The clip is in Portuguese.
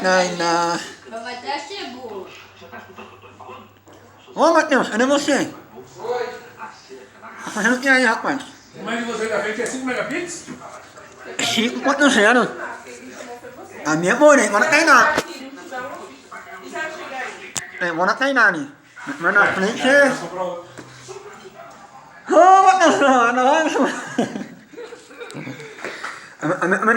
Nein, na. Mas até chegou. Ô, Matheus, cadê você? Tá fazendo o que aí, rapaz? O mais de você da frente é 5 megapixels? 5.0. A minha é boa, né? Agora tem nada. Agora tem nada, né? Mas na frente é... Ô, Matheus, não. Mas na